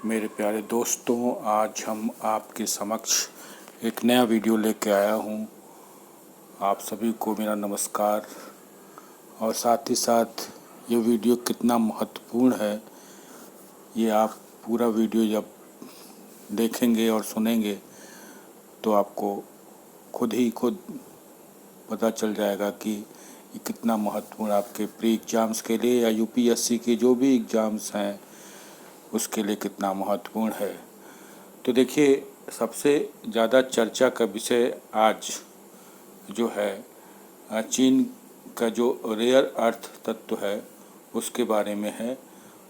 मेरे प्यारे दोस्तों, आज हम आपके समक्ष एक नया वीडियो लेके आया हूँ। आप सभी को मेरा नमस्कार। और साथ ही साथ ये वीडियो कितना महत्वपूर्ण है, ये आप पूरा वीडियो जब देखेंगे और सुनेंगे तो आपको खुद पता चल जाएगा कि ये कितना महत्वपूर्ण आपके प्री एग्ज़ाम्स के लिए या यूपीएससी के जो भी एग्ज़ाम्स हैं उसके लिए कितना महत्वपूर्ण है। तो देखिए, सबसे ज़्यादा चर्चा का विषय आज जो है चीन का जो रेयर अर्थ तत्व है उसके बारे में है।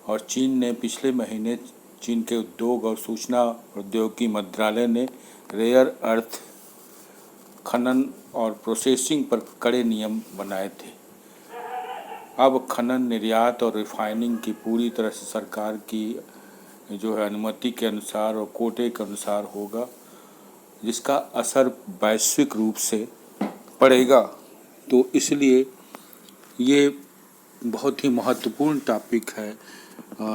और चीन ने पिछले महीने चीन के उद्योग और सूचना प्रौद्योगिकी मंत्रालय ने रेयर अर्थ खनन और प्रोसेसिंग पर कड़े नियम बनाए थे। अब खनन, निर्यात और रिफाइनिंग की पूरी तरह से सरकार की जो है अनुमति के अनुसार और कोटे के अनुसार होगा, जिसका असर वैश्विक रूप से पड़ेगा। तो इसलिए ये बहुत ही महत्वपूर्ण टॉपिक है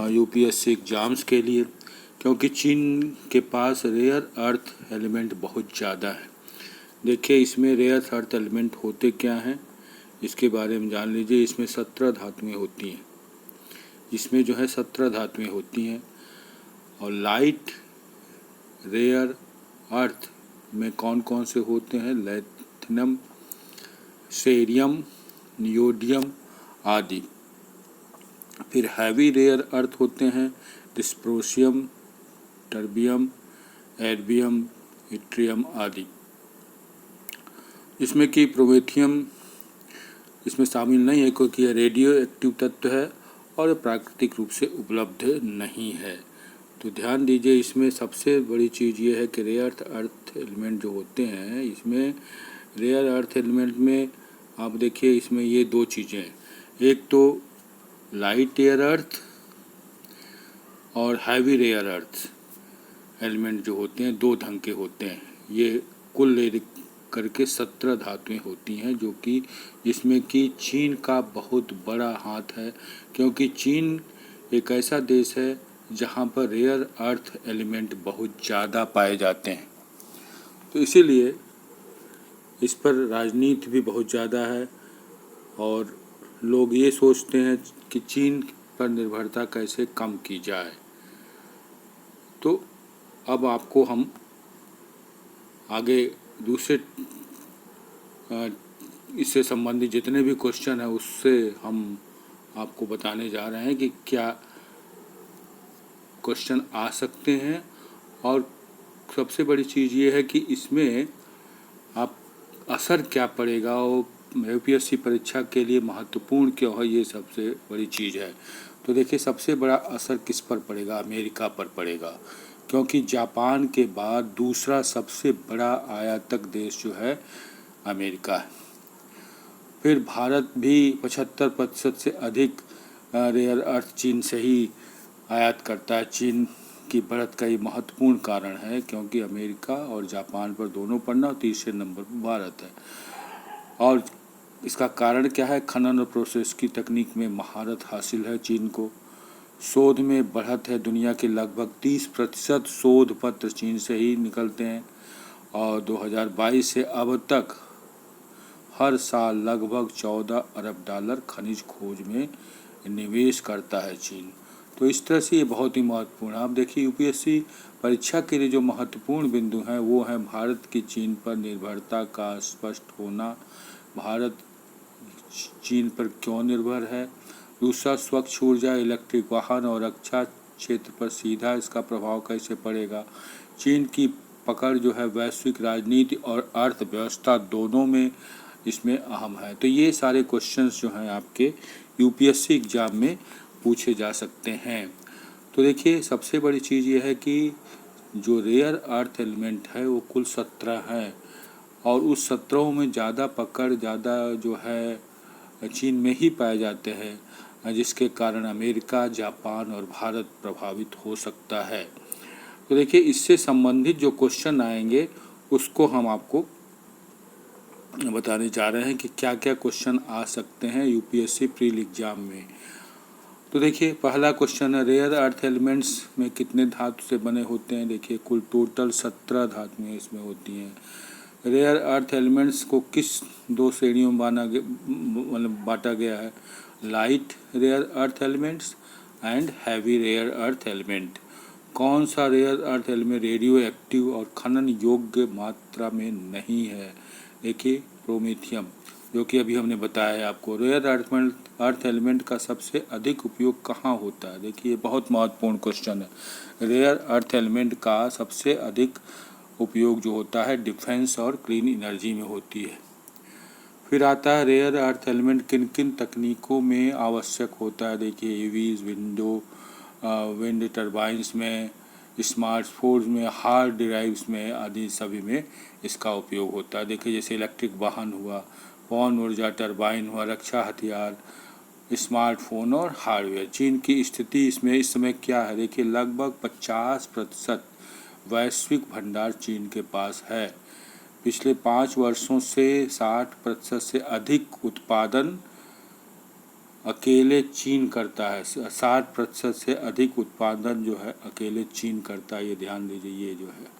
यूपीएससी एग्ज़ाम्स के लिए, क्योंकि चीन के पास रेयर अर्थ एलिमेंट बहुत ज़्यादा है। देखिए, इसमें रेयर अर्थ एलिमेंट होते क्या हैं इसके बारे में जान लीजिए। इसमें 17 धातुएं होती हैं, इसमें जो है 17 धातुएं होती हैं। और लाइट रेयर अर्थ में कौन कौन से होते हैं? लिथियम, सेरियम, नियोडियम आदि। फिर हैवी रेयर अर्थ होते हैं डिस्प्रोसियम, टर्बियम, एर्बियम, इट्रियम आदि। इसमें कि प्रोमेथियम इसमें शामिल नहीं है, क्योंकि यह रेडियो एक्टिव तत्व है और प्राकृतिक रूप से उपलब्ध नहीं है। तो ध्यान दीजिए, इसमें सबसे बड़ी चीज़ ये है कि रेयर अर्थ एलिमेंट जो होते हैं, इसमें रेयर अर्थ एलिमेंट में आप देखिए, इसमें ये दो चीज़ें हैं। एक तो लाइट रेयर अर्थ और हैवी रेयर अर्थ एलिमेंट जो होते हैं दो ढंग के होते हैं। ये कुल ले करके 17 धातुएं होती हैं, जो कि जिसमें कि चीन का बहुत बड़ा हाथ है, क्योंकि चीन एक ऐसा देश है जहाँ पर रेयर अर्थ एलिमेंट बहुत ज़्यादा पाए जाते हैं। तो इसीलिए इस पर राजनीति भी बहुत ज़्यादा है और लोग ये सोचते हैं कि चीन पर निर्भरता कैसे कम की जाए। तो अब आपको हम आगे दूसरे इससे संबंधित जितने भी क्वेश्चन हैं उससे हम आपको बताने जा रहे हैं कि क्या क्वेश्चन आ सकते हैं। और सबसे बड़ी चीज़ ये है कि इसमें आप असर क्या पड़ेगा और यूपीएससी परीक्षा के लिए महत्वपूर्ण क्यों है, ये सबसे बड़ी चीज़ है। तो देखिए, सबसे बड़ा असर किस पर पड़ेगा? अमेरिका पर पड़ेगा, क्योंकि जापान के बाद दूसरा सबसे बड़ा आयातक देश जो है अमेरिका है। फिर भारत भी 75% से अधिक रेयर अर्थ चीन से ही आयात करता है। चीन की बढ़त का ये महत्वपूर्ण कारण है, क्योंकि अमेरिका और जापान पर दोनों पर ना, तीसरे नंबर पर भारत है। और इसका कारण क्या है? खनन और प्रोसेस की तकनीक में महारत हासिल है चीन को। शोध में बढ़त है, दुनिया के लगभग 30% शोध पत्र चीन से ही निकलते हैं। और 2022 से अब तक हर साल लगभग 14 अरब डॉलर खनिज खोज में निवेश करता है चीन। तो इस तरह से ये बहुत ही महत्वपूर्ण है। आप देखिए, यूपीएससी परीक्षा के लिए जो महत्वपूर्ण बिंदु हैं वो हैं भारत की चीन पर निर्भरता का स्पष्ट होना, भारत चीन पर क्यों निर्भर है। दूसरा, स्वच्छ ऊर्जा, इलेक्ट्रिक वाहन और रक्षा क्षेत्र पर सीधा इसका प्रभाव कैसे पड़ेगा। चीन की पकड़ जो है वैश्विक राजनीति और अर्थव्यवस्था दोनों में इसमें अहम है। तो ये सारे क्वेश्चंस जो हैं आपके यूपीएससी एग्ज़ाम में पूछे जा सकते हैं। तो देखिए, सबसे बड़ी चीज़ ये है कि जो रेयर अर्थ एलिमेंट है वो कुल 17 हैं, और उस 17 में ज़्यादा पकड़ ज़्यादा जो है चीन में ही पाए जाते हैं, जिसके कारण अमेरिका, जापान और भारत प्रभावित हो सकता है। तो देखिए, इससे संबंधित जो क्वेश्चन आएंगे उसको हम आपको बताने जा रहे हैं कि क्या क्या क्वेश्चन आ सकते हैं यूपीएससी प्री एग्ज़ाम में। तो देखिए पहला क्वेश्चन है, रेयर अर्थ एलिमेंट्स में कितने धातु से बने होते हैं। देखिए कुल टोटल 17 धातुएं इसमें होती हैं। रेयर अर्थ एलिमेंट्स को किस दो श्रेणियों में मतलब बांटा गया है, light rare earth elements and heavy rare earth element. कौन सा rare earth element radioactive और खनन योग्य मात्रा में नहीं है। देखिए क्रोमेथियम, जो कि अभी हमने बताया है आपको। रेयर अर्थ एलिमेंट का सबसे अधिक उपयोग कहाँ होता है। देखिए बहुत महत्वपूर्ण क्वेश्चन है। रेयर अर्थ एलिमेंट का सबसे अधिक उपयोग जो होता है डिफेंस और क्लीन एनर्जी में होती है। फिर आता है रेयर अर्थ एलिमेंट किन किन तकनीकों में आवश्यक होता है। देखिए ईवीज, विंड टर्बाइंस में, स्मार्टफोन्स में, हार्ड ड्राइव्स में आदि सभी में इसका उपयोग होता है। देखिए जैसे इलेक्ट्रिक वाहन हुआ, पवन ऊर्जा टर्बाइन हुआ, रक्षा हथियार, स्मार्टफोन और हार्डवेयर। चीन की स्थिति इसमें इस समय क्या है। देखिए लगभग 50% वैश्विक भंडार चीन के पास है। पिछले 5 वर्षों से 60% से अधिक उत्पादन अकेले चीन करता है। 60% से अधिक उत्पादन जो है अकेले चीन करता है, ये ध्यान दीजिए ये जो है।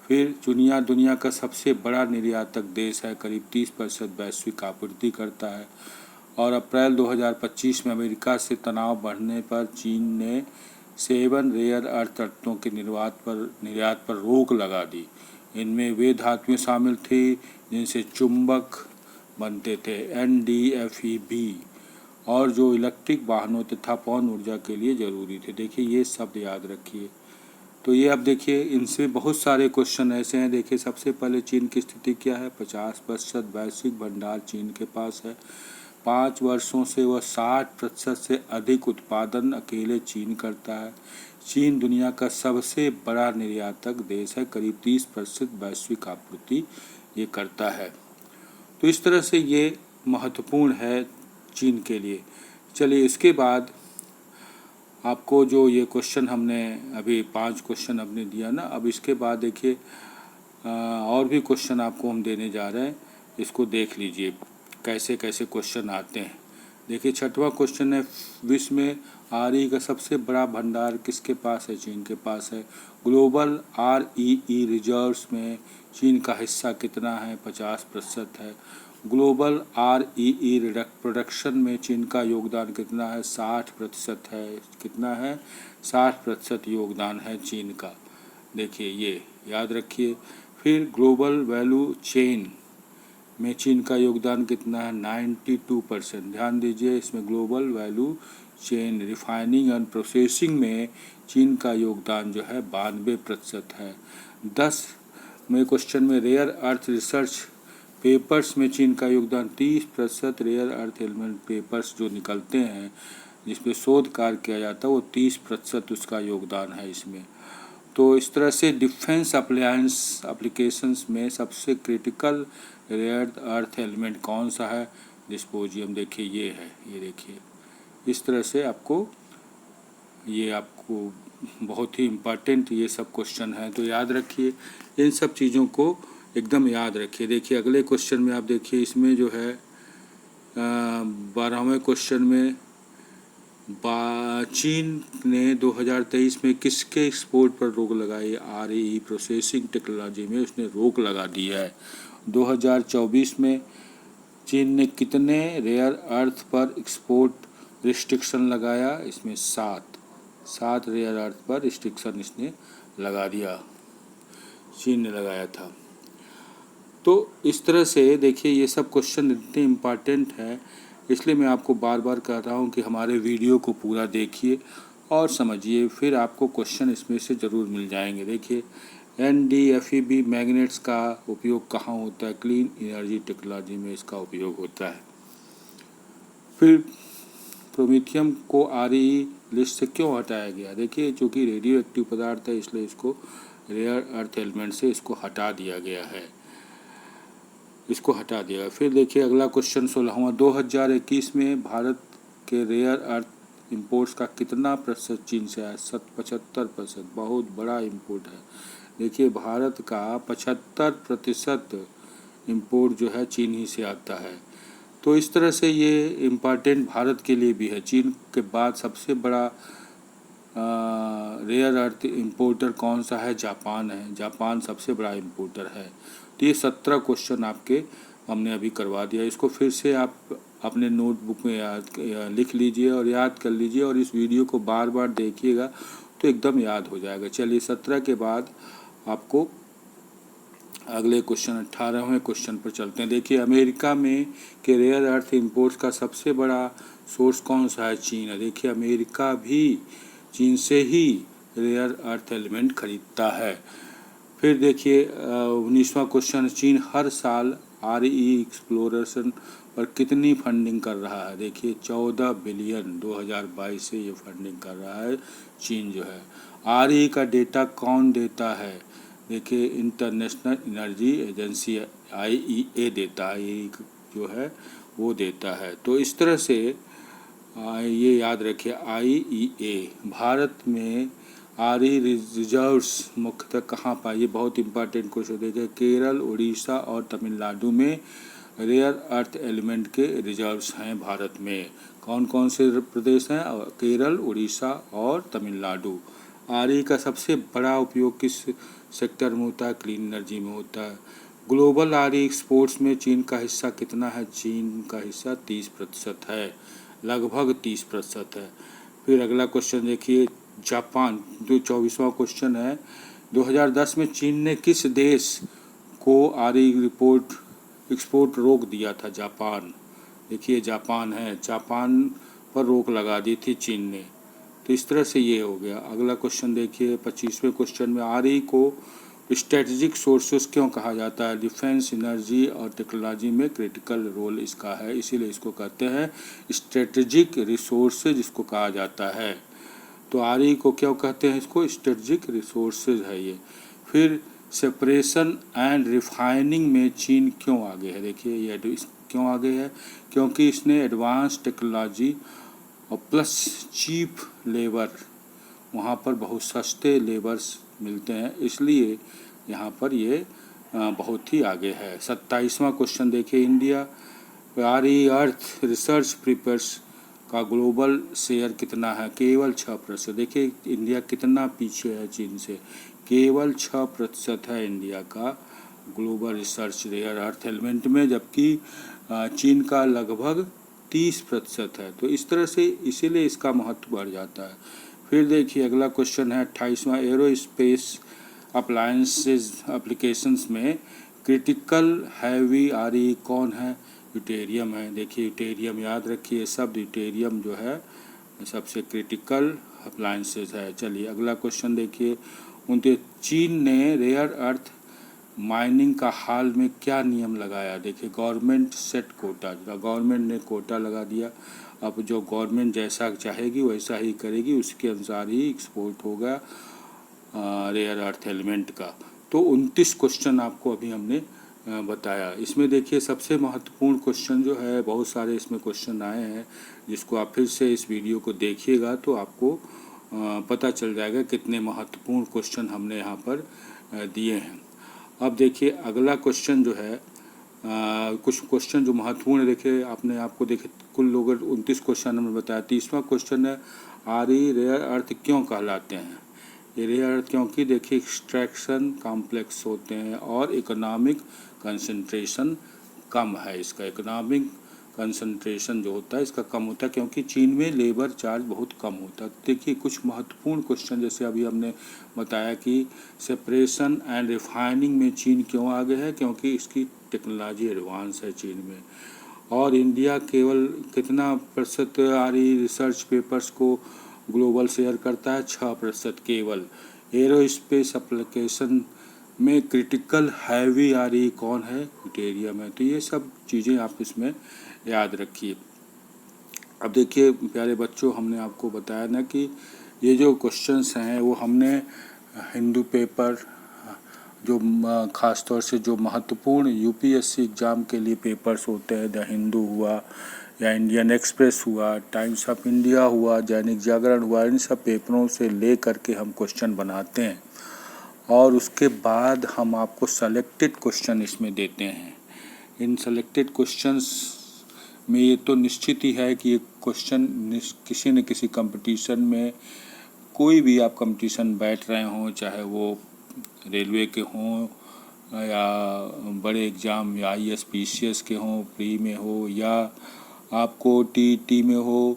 फिर दुनिया का सबसे बड़ा निर्यातक देश है, करीब 30% वैश्विक आपूर्ति करता है। और अप्रैल 2025 में अमेरिका से तनाव बढ़ने पर चीन ने 7 रेयर अर्थ तत्वों के निर्यात पर रोक लगा दी। इनमें वे धातुएं शामिल थी जिनसे चुंबक बनते थे, NdFeB, और जो इलेक्ट्रिक वाहनों तथा पवन ऊर्जा के लिए ज़रूरी थे। देखिए ये शब्द याद रखिए। तो ये अब देखिए इनसे बहुत सारे क्वेश्चन ऐसे हैं। देखिए सबसे पहले चीन की स्थिति क्या है। 50% वैश्विक भंडार चीन के पास है। 5 वर्षों से वह 60% से अधिक उत्पादन अकेले चीन करता है। चीन दुनिया का सबसे बड़ा निर्यातक देश है, करीब 30% वैश्विक आपूर्ति ये करता है। तो इस तरह से ये महत्वपूर्ण है चीन के लिए। चलिए इसके बाद आपको जो ये क्वेश्चन हमने अभी 5 क्वेश्चन हमने दिया ना, अब इसके बाद देखिए और भी क्वेश्चन आपको हम देने जा रहे हैं। इसको देख लीजिए कैसे कैसे क्वेश्चन आते हैं। देखिए 6वां क्वेश्चन है, विश्व में RE का सबसे बड़ा भंडार किसके पास है। चीन के पास है। ग्लोबल REE रिजर्व्स में चीन का हिस्सा कितना है। 50% है। ग्लोबल REE प्रोडक्शन में चीन का योगदान कितना है। 60% है। कितना है, 60% योगदान है चीन का। देखिए ये याद रखिए। फिर ग्लोबल वैल्यू चेन में चीन का योगदान कितना है, 92%। ध्यान दीजिए इसमें global value chain refining and processing में चीन का योगदान जो है 92% है। 10वें क्वेश्चन में रेयर अर्थ रिसर्च पेपर्स में चीन का योगदान 30%। रेयर अर्थ एलिमेंट पेपर्स जो निकलते हैं जिसमें शोध कार्य किया जाता है वो 30% उसका योगदान है इसमें। तो इस तरह से डिफेंस अप्लायंस एप्लीकेशंस में सबसे क्रिटिकल रेयर अर्थ एलिमेंट कौन सा है, डिस्पोजियम। देखिए ये है, ये देखिए इस तरह से आपको बहुत ही इम्पोर्टेंट ये सब क्वेश्चन है। तो याद रखिए इन सब चीज़ों को एकदम याद रखिए। देखिए अगले क्वेश्चन में आप देखिए इसमें जो है 12वें क्वेश्चन में चीन ने 2023 में किसके एक्सपोर्ट पर रोक लगाई। REE प्रोसेसिंग टेक्नोलॉजी में उसने रोक लगा दी है। 2024 में चीन ने कितने रेयर अर्थ पर एक्सपोर्ट रिस्ट्रिक्शन लगाया। इसमें 7 रेयर अर्थ पर रिस्ट्रिक्शन इसने लगा दिया, चीन ने लगाया था। तो इस तरह से देखिए ये सब क्वेश्चन इतने इम्पॉर्टेंट हैं, इसलिए मैं आपको बार बार कह रहा हूँ कि हमारे वीडियो को पूरा देखिए और समझिए, फिर आपको क्वेश्चन इसमें से ज़रूर मिल जाएंगे। देखिए NdFeB मैग्नेट्स का उपयोग कहाँ होता है, क्लीन एनर्जी टेक्नोलॉजी में इसका उपयोग होता है। फिर क्रोमेथियम को REE लिस्ट से क्यों हटाया गया। देखिए चूँकि रेडियो एक्टिव पदार्थ है इसलिए इसको रेयर अर्थ एलिमेंट से इसको हटा दिया गया है, इसको हटा दिया। फिर देखिए अगला क्वेश्चन 16वां, 2021 में भारत के रेयर अर्थ इंपोर्ट्स का कितना प्रतिशत चीन से आया। 75%, बहुत बड़ा इंपोर्ट है। देखिए भारत का 75% इंपोर्ट जो है चीन ही से आता है। तो इस तरह से ये इम्पॉर्टेंट भारत के लिए भी है। चीन के बाद सबसे बड़ा रेयर अर्थ इंपोर्टर कौन सा है? जापान है। जापान सबसे बड़ा इंपोर्टर है। तो ये 17 क्वेश्चन आपके हमने अभी करवा दिया। इसको फिर से आप अपने नोटबुक में लिख लीजिए और याद कर लीजिए, और इस वीडियो को बार बार देखिएगा तो एकदम याद हो जाएगा। चलिए 17 के बाद आपको अगले क्वेश्चन 18वें क्वेश्चन पर चलते हैं। देखिए अमेरिका में के रेयर अर्थ इंपोर्ट्स का सबसे बड़ा सोर्स कौन सा है? चीन है। देखिए अमेरिका भी चीन से ही रेयर अर्थ एलिमेंट खरीदता है। फिर देखिए 19वां क्वेश्चन, चीन हर साल RE एक्सप्लोरेशन पर कितनी फंडिंग कर रहा है? देखिए 14 बिलियन 2022 से ये फंडिंग कर रहा है चीन जो है। RE का डेटा कौन देता है? देखिए इंटरनेशनल एनर्जी एजेंसी IEA देता है, ये जो है वो देता है। तो इस तरह से ये याद रखिए IEA। भारत में RE रिजर्व्स मुख्यतः कहाँ पाए? ये बहुत इंपॉर्टेंट क्वेश्चन। देखिए केरल, उड़ीसा और तमिलनाडु में रेयर अर्थ एलिमेंट के रिजर्व्स हैं भारत में। कौन कौन से प्रदेश हैं? केरल, उड़ीसा और तमिलनाडु। RE का सबसे बड़ा उपयोग किस सेक्टर में होता है? क्लीन एनर्जी में होता है। ग्लोबल RE एक्सपोर्ट्स में चीन का हिस्सा कितना है? चीन का हिस्सा 30% है, लगभग 30% है। फिर अगला क्वेश्चन देखिए जापान, जो 24वां क्वेश्चन है। 2010 में चीन ने किस देश को RE एक्सपोर्ट रोक दिया था? जापान। देखिए जापान है, जापान पर रोक लगा दी थी चीन ने। तो इस तरह से ये हो गया। अगला क्वेश्चन देखिए 25वें क्वेश्चन में, RE को स्ट्रेटजिक सोर्सेस क्यों कहा जाता है? डिफेंस, एनर्जी और टेक्नोलॉजी में क्रिटिकल रोल इसका है, इसीलिए इसको कहते हैं स्ट्रेटजिक रिसोर्सेज इसको कहा जाता है। तो RE को क्यों कहते हैं? इसको स्ट्रेटजिक रिसोर्सेज है ये। फिर सेपरेशन एंड रिफाइनिंग में चीन क्यों आगे है? देखिए ये क्यों आगे है? क्योंकि इसने एडवांस टेक्नोलॉजी और प्लस चीप लेबर, वहाँ पर बहुत सस्ते लेबर्स मिलते हैं, इसलिए यहाँ पर ये बहुत ही आगे है। 27वां क्वेश्चन देखिए, इंडिया RE अर्थ रिसर्च पेपर्स का ग्लोबल शेयर कितना है? केवल 6%। देखिए इंडिया कितना पीछे है चीन से, केवल 6% है इंडिया का global research rare earth element में, जबकि चीन का लगभग 30% है। तो इस तरह से इसीलिए इसका महत्व बढ़ जाता है। फिर देखिए अगला क्वेश्चन है 28वां, एरोस्पेस अप्लायंसेज एप्लीकेशंस में क्रिटिकल हैवी RE कौन है? यूटेरियम है। देखिए यूटेरियम याद रखिए, शब्द यूटेरियम जो है सबसे क्रिटिकल अप्लायंसेज है। चलिए अगला क्वेश्चन देखिए 29, चीन ने रेयर अर्थ माइनिंग का हाल में क्या नियम लगाया? देखिए गवर्नमेंट सेट कोटा, गवर्नमेंट ने कोटा लगा दिया। अब जो गवर्नमेंट जैसा चाहेगी वैसा ही करेगी, उसके अनुसार ही एक्सपोर्ट होगा रेयर अर्थ एलिमेंट का। तो 29 क्वेश्चन आपको अभी हमने बताया। इसमें देखिए सबसे महत्वपूर्ण क्वेश्चन जो है, बहुत सारे इसमें क्वेश्चन आए हैं, जिसको आप फिर से इस वीडियो को देखिएगा तो आपको पता चल जाएगा कितने महत्वपूर्ण क्वेश्चन हमने यहाँ पर दिए हैं। अब देखिए अगला क्वेश्चन जो है, कुछ क्वेश्चन जो महत्वपूर्ण है, देखिए आपने आपको देखे कुल लोग 29 क्वेश्चन हमने बताया। 30वां क्वेश्चन है, RE रेयर अर्थ क्यों कहलाते हैं? ये रेयर अर्थ क्योंकि देखिए एक्सट्रैक्शन कॉम्प्लेक्स होते हैं और इकोनॉमिक कंसंट्रेशन कम है। इसका इकोनॉमिक कंसंट्रेशन जो होता है इसका कम होता है, क्योंकि चीन में लेबर चार्ज बहुत कम होता है। देखिए कुछ महत्वपूर्ण क्वेश्चन जैसे अभी हमने बताया कि सेपरेशन एंड रिफाइनिंग में चीन क्यों आगे है? क्योंकि इसकी टेक्नोलॉजी एडवांस है चीन में। और इंडिया केवल कितना प्रतिशत RE रिसर्च पेपर्स को ग्लोबल शेयर करता है? 6% केवल। एरोस्पेस एप्लीकेशन में क्रिटिकल हैवी RE कौन है? यूटेरियम है। तो ये सब चीज़ें आप इसमें याद रखिए। अब देखिए प्यारे बच्चों, हमने आपको बताया ना कि ये जो क्वेश्चंस हैं वो हमने हिंदू पेपर, जो ख़ास तौर से जो महत्वपूर्ण UPSC एग्ज़ाम के लिए पेपर्स होते हैं, द हिंदू हुआ या इंडियन एक्सप्रेस हुआ, टाइम्स ऑफ इंडिया हुआ, दैनिक जागरण हुआ, इन सब पेपरों से ले करके हम क्वेश्चन बनाते हैं और उसके बाद हम आपको सेलेक्टेड क्वेश्चन इसमें देते हैं। इन सेलेक्टेड क्वेश्चंस में ये तो निश्चित ही है कि ये क्वेश्चन किसी न किसी कंपटीशन में, कोई भी आप कंपटीशन बैठ रहे हों, चाहे वो रेलवे के हों या बड़े एग्ज़ाम या IAS PCS के हों, प्री में हो, या आपको TET में हो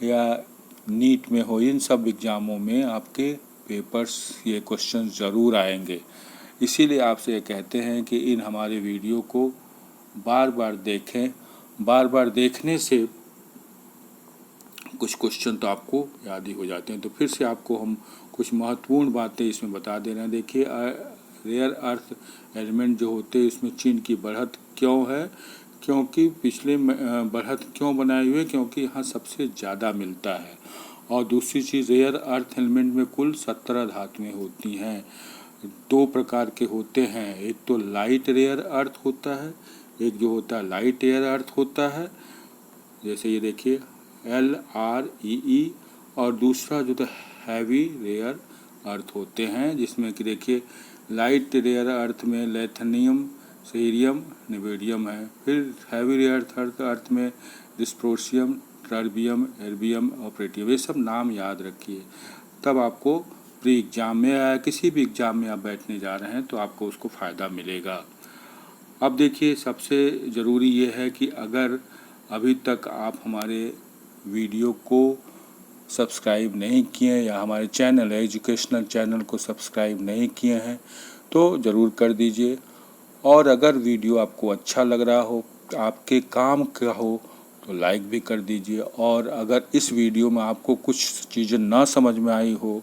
या नीट में हो, इन सब एग्ज़ामों में आपके पेपर्स ये क्वेश्चन ज़रूर आएंगे। इसीलिए आपसे ये कहते हैं कि इन हमारे वीडियो को बार बार देखें। बार बार देखने से कुछ क्वेश्चन तो आपको याद ही हो जाते हैं। तो फिर से आपको हम कुछ महत्वपूर्ण बातें इसमें बता दे रहे हैं। देखिए, रेयर अर्थ एलिमेंट जो होते हैं इसमें चीन की बढ़त क्यों है, क्योंकि पिछले बढ़त क्यों बनाए हुए, क्योंकि यहाँ सबसे ज़्यादा मिलता है। और दूसरी चीज़, रेयर अर्थ एलिमेंट में कुल 17 धातुएं होती हैं। 2 प्रकार के होते हैं, एक तो लाइट रेयर अर्थ होता है, एक जो होता है लाइट एयर अर्थ होता है, जैसे ये देखिए LREE, और दूसरा जो तो हैवी रेयर अर्थ होते हैं, जिसमें कि देखिए लाइट रेयर अर्थ में लेथनियम, सीरियम, निवेडियम है। फिर हैवी रेयर अर्थ में डिस्प्रोसियम, टर्बियम, एर्बियम और प्लेटियम। ये सब नाम याद रखिए, तब आपको प्री एग्ज़ाम में या किसी भी एग्ज़ाम में आप बैठने जा रहे हैं तो आपको उसको फ़ायदा मिलेगा। अब देखिए, सबसे ज़रूरी ये है कि अगर अभी तक आप हमारे वीडियो को सब्सक्राइब नहीं किए या हमारे चैनल एजुकेशनल चैनल को सब्सक्राइब नहीं किए हैं तो ज़रूर कर दीजिए। और अगर वीडियो आपको अच्छा लग रहा हो, आपके काम का हो, तो लाइक भी कर दीजिए। और अगर इस वीडियो में आपको कुछ चीज़ें ना समझ में आई हो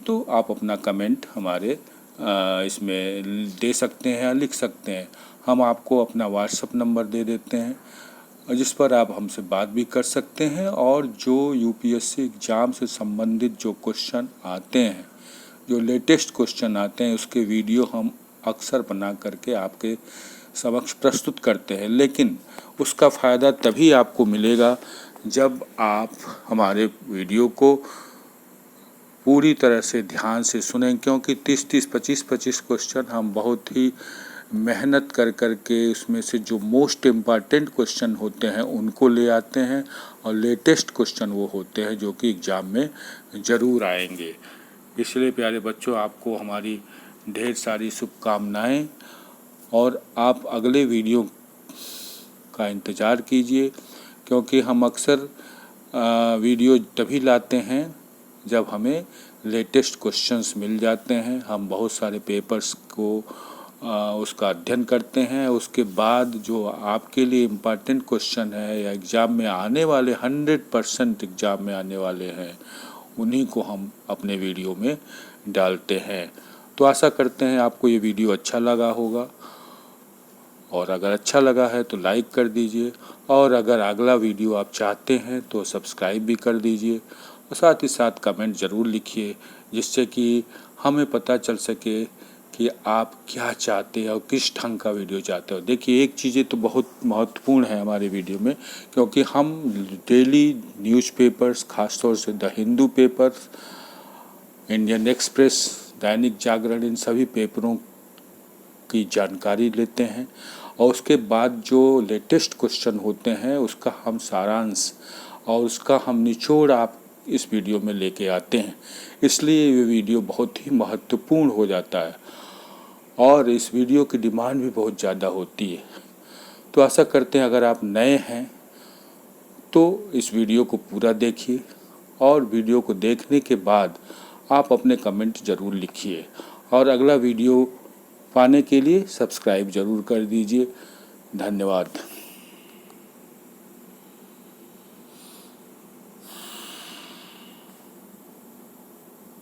तो आप अपना कमेंट हमारे इसमें दे सकते हैं या लिख सकते हैं। हम आपको अपना व्हाट्सएप नंबर दे देते हैं जिस पर आप हमसे बात भी कर सकते हैं। और जो UPSC एग्ज़ाम से संबंधित जो क्वेश्चन आते हैं, जो लेटेस्ट क्वेश्चन आते हैं, उसके वीडियो हम अक्सर बना करके आपके समक्ष प्रस्तुत करते हैं। लेकिन उसका फ़ायदा तभी आपको मिलेगा जब आप हमारे वीडियो को पूरी तरह से ध्यान से सुनें, क्योंकि 30-30, 25-25 क्वेश्चन हम बहुत ही मेहनत कर के उसमें से जो मोस्ट इम्पॉर्टेंट क्वेश्चन होते हैं उनको ले आते हैं, और लेटेस्ट क्वेश्चन वो होते हैं जो कि एग्ज़ाम में ज़रूर आएंगे। इसलिए प्यारे बच्चों, आपको हमारी ढेर सारी शुभकामनाएं, और आप अगले वीडियो का इंतज़ार कीजिए, क्योंकि हम अक्सर वीडियो तभी लाते हैं जब हमें लेटेस्ट क्वेश्चंस मिल जाते हैं। हम बहुत सारे पेपर्स को उसका अध्ययन करते हैं, उसके बाद जो आपके लिए इम्पॉर्टेंट क्वेश्चन है या एग्ज़ाम में आने वाले 100% एग्ज़ाम में आने वाले हैं, उन्हीं को हम अपने वीडियो में डालते हैं। तो आशा करते हैं आपको ये वीडियो अच्छा लगा होगा, और अगर अच्छा लगा है तो लाइक कर दीजिए, और अगर अगला वीडियो आप चाहते हैं तो सब्सक्राइब भी कर दीजिए, और साथ ही साथ कमेंट ज़रूर लिखिए, जिससे कि हमें पता चल सके कि आप क्या चाहते हैं और किस ढंग का वीडियो चाहते हो। देखिए, एक चीज़ें तो बहुत महत्वपूर्ण है हमारे वीडियो में, क्योंकि हम डेली न्यूज़पेपर्स, खासतौर से the Hindu papers, Indian express, Dainik Jagran, इन सभी पेपरों की जानकारी लेते हैं, और उसके बाद जो लेटेस्ट क्वेश्चन होते हैं उसका हम सारांश और उसका हम निचोड़ आप इस वीडियो में लेके आते हैं। इसलिए ये वीडियो बहुत ही महत्वपूर्ण हो जाता है, और इस वीडियो की डिमांड भी बहुत ज़्यादा होती है। तो आशा करते हैं अगर आप नए हैं तो इस वीडियो को पूरा देखिए, और वीडियो को देखने के बाद आप अपने कमेंट ज़रूर लिखिए, और अगला वीडियो पाने के लिए सब्सक्राइब ज़रूर कर दीजिए। धन्यवाद।